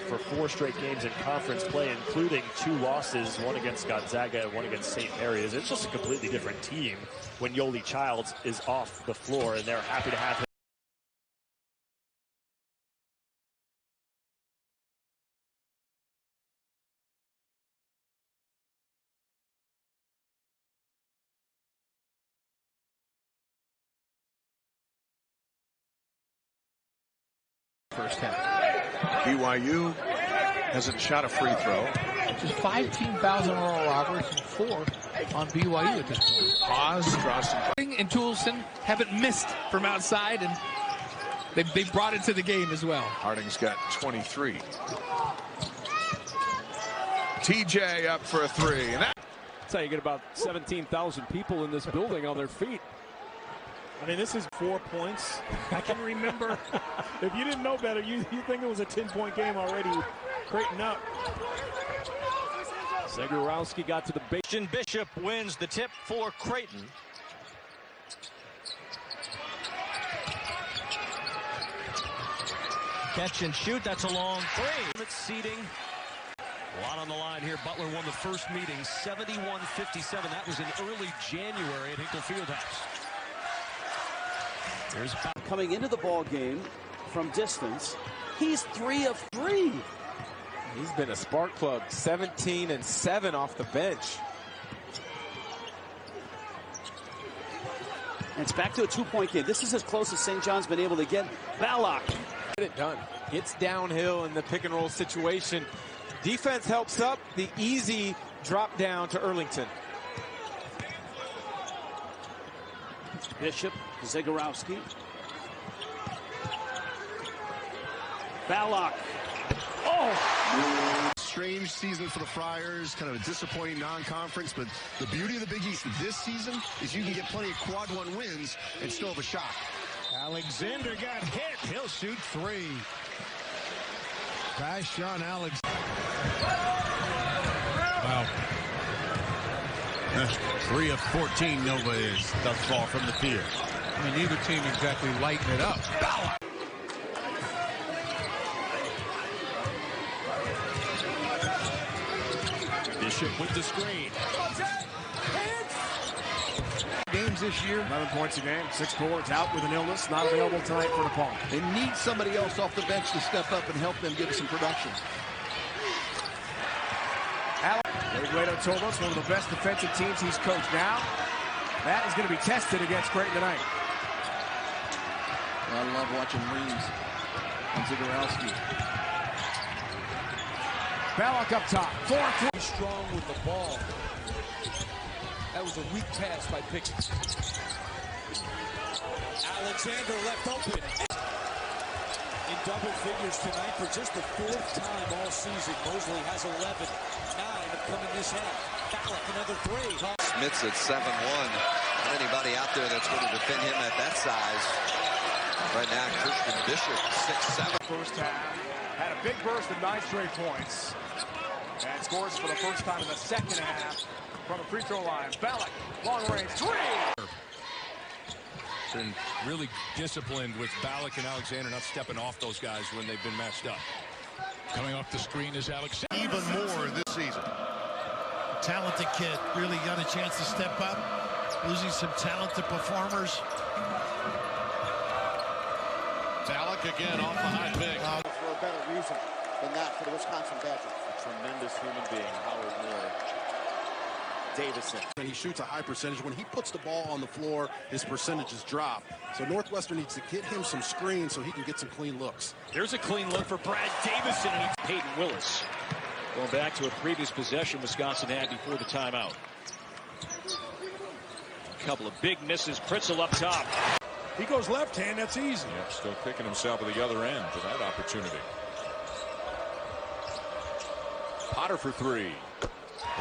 for 4 straight games in conference play, including 2 losses, one against Gonzaga and one against St. Mary's. It's just a completely different team when Yoli Childs is off the floor, and they're happy to have him. First half. BYU hasn't shot a free throw. Just 5 team fouls on Oral Roberts and 4 on BYU at this point. Pause, draws some. And Toolson haven't missed from outside, and they brought it to the game as well. Harding's got 23. TJ up for a 3. And that's how you get about 17,000 people in this building on their feet. I mean, this is 4 points. I can remember. If you didn't know better, you think it was a 10-point game already. Creighton up. Zagorowski got to the base. Bishop wins the tip for Creighton. Catch and shoot. That's a long 3. It's seeding. A lot on the line here. Butler won the first meeting 71-57. That was in early January at Hinkle Fieldhouse. There's coming into the ball game from distance. He's 3 of 3. He's been a spark plug, 17 and 7 off the bench. And it's back to a 2-point game. This is as close as St. John's been able to get. Balak. Get it done. It's downhill in the pick and roll situation. Defense helps up the easy drop down to Earlington. Bishop, Zagorowski. Balak. Oh! Strange season for the Friars, kind of a disappointing non-conference, but the beauty of the Big East this season is you can get plenty of quad 1 wins and still have a shot. Alexander got hit. He'll shoot 3. Sean Alex. Wow. 3 of 14 Nova is thus far from the field. I mean, neither team exactly lighting it up. Bishop with the screen. Games this year. 11 points a game. 6 boards. Out with an illness. Not available tonight for DePaul. They need somebody else off the bench to step up and help them give us some production. Guido told us one of the best defensive teams he's coached. Now, that is going to be tested against Creighton tonight. I love watching Reeves and Zagorowski. Balak up top. 4-3. Strong with the ball. That was a weak pass by Pickens. Alexander left open. In double figures tonight for just the 4th time all season. Mosley has 11. 9 coming this half. Balak another 3. Smith's at 7-1. Not anybody out there that's going to defend him at that size. Right now, Christian Bishop 6'7". First half. Had a big burst of 9 straight points. And scores for the first time in the second half from the free throw line. Balak, long range 3. Been really disciplined with Balak and Alexander not stepping off those guys when they've been matched up. Coming off the screen is Alexander. Even more this season. Talented kid, really got a chance to step up. Losing some talented performers. Balak again off the high pick. For a better reason than that for the Wisconsin Badgers. A tremendous human being, Howard Moore. Davison. He shoots a high percentage. When he puts the ball on the floor, his percentages drop. So Northwestern needs to get him some screens so he can get some clean looks. There's a clean look for Brad Davison. And Peyton Willis. Going back to a previous possession Wisconsin had before the timeout. A couple of big misses. Pritzel up top. He goes left hand. That's easy. Yep, still picking himself at the other end for that opportunity. Potter for 3.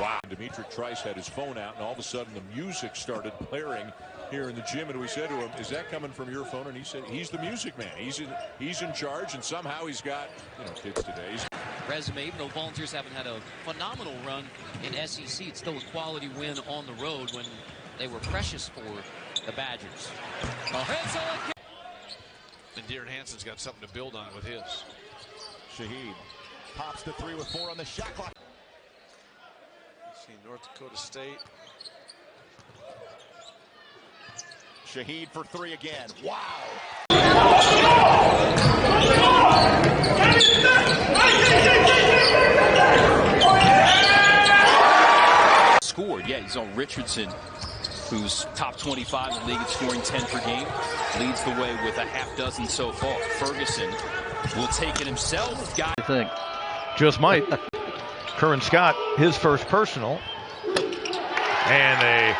Wow. Dimitri Trice had his phone out, and all of a sudden the music started blaring here in the gym, and we said to him, is that coming from your phone? And he said, he's the music man. He's in charge, and somehow he's got, kids today. Resume, even though Volunteers haven't had a phenomenal run in SEC, it's still a quality win on the road when they were precious for the Badgers. And Darren Hanson's got something to build on with his. Shaheed. Pops the three with 4 on the shot clock. See North Dakota State. Shaheed for 3 again. Wow. Scored. Yeah, he's on Richardson, who's top 25 in the league at scoring 10 per game. Leads the way with a half dozen so far. Ferguson will take it himself. I think. Just might. Curran Scott, his first personal. And a...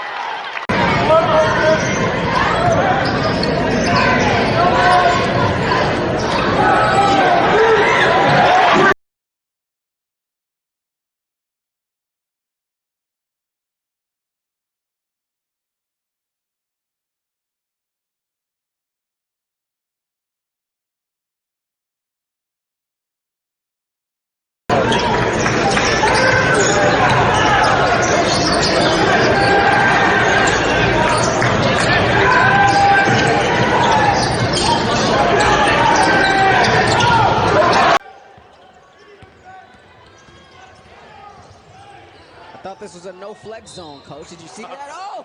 I thought this was a no-flex zone, Coach. Did you see that? Oh!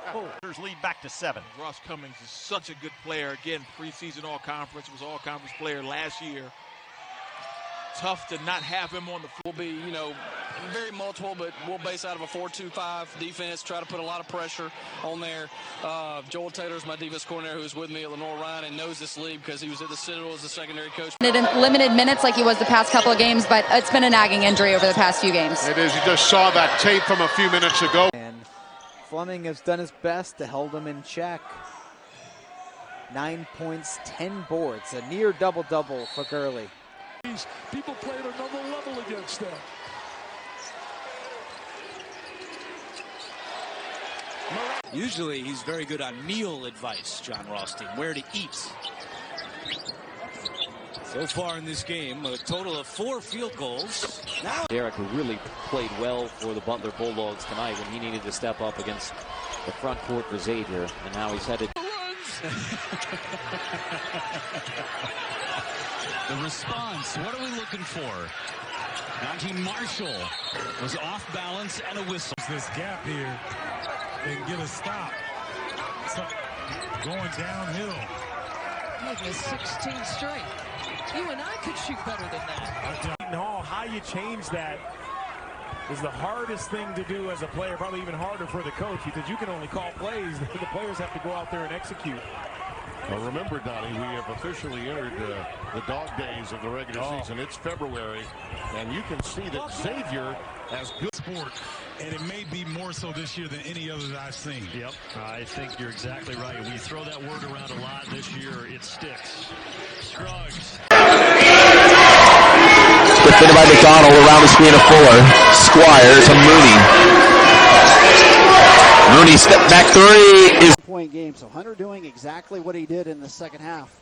Lead back to 7. Ross Cummings is such a good player. Again, preseason all-conference, was all-conference player last year. Tough to not have him on the floor. We'll be, you know, very multiple, but we'll base out of a 4-2-5 defense, try to put a lot of pressure on there. Joel Taylor's my defense coordinator who's with me at Lenore Ryan and knows this league because he was at the Citadel as a secondary coach. Limited minutes like he was the past couple of games, but it's been a nagging injury over the past few games. It is. You just saw that tape from a few minutes ago. And Fleming has done his best to hold him in check. 9 points, 10 boards, a near double-double for Gurley. People play at another level against them. Usually he's very good on meal advice, John Rothstein, where to eat. So far in this game, a total of 4 field goals. Now Derek, who really played well for the Butler Bulldogs tonight when he needed to step up against the front court for Xavier, and now he's headed. The response, what are we looking for? Najee Marshall was off balance and a whistle. This gap here and get a stop. So, going downhill. Making a 16 straight. You and I could shoot better than that. No, how you change that is the hardest thing to do as a player, probably even harder for the coach, because you can only call plays. The players have to go out there and execute. Well, remember, Donnie, we have officially entered the dog days of the regular season. It's February, and you can see that Xavier has good sport, and it may be more so this year than any other that I've seen. Yep, I think you're exactly right. We throw that word around a lot this year. It sticks. Scruggs. Defended by McDonald around the screen of Fuller. Squire to Mooney. Mooney step back 3 is point game. So Hunter doing exactly what he did in the second half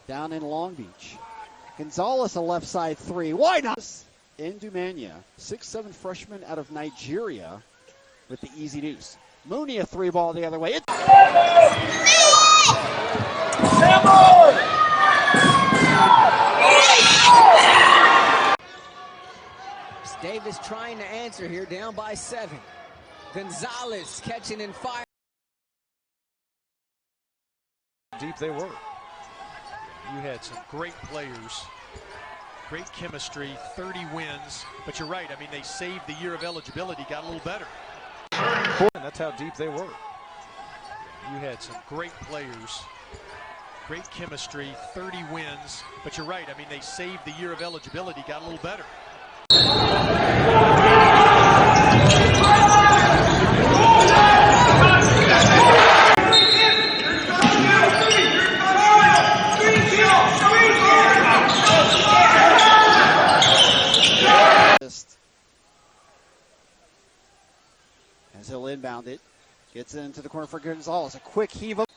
down in Long Beach. Gonzalez a left side 3. Why not? Ndumanya, 6'7" freshman out of Nigeria with the easy deuce. Mooney a 3 ball the other way. Davis trying to answer here, down by 7. Gonzalez catching and fire. Deep they were. You had some great players, great chemistry, 30 wins, but you're right. I mean, they saved the year of eligibility, got a little better. And that's how deep they were. You had some great players, great chemistry, 30 wins, but you're right. I mean, they saved the year of eligibility, got a little better. As he'll inbound it, gets it into the corner for Gonzalez. A quick heave up.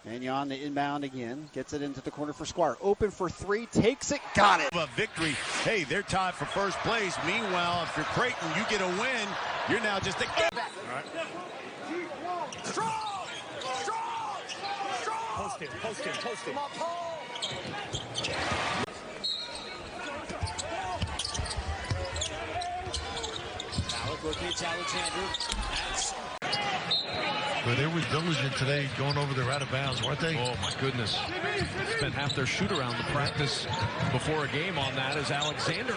And on the inbound again, gets it into the corner for Squire. Open for 3, takes it, got it. A victory. Hey, they're tied for first place. Meanwhile, if you're Creighton, you get a win. You're now just a get back. All right. Strong! Strong! Strong! Post him, post him, post him. Come on, Paul! rotates Alexander. That's But they were diligent today going over their out of bounds, weren't they? Oh, my goodness. Spent half their shoot around the practice before a game on that as Alexander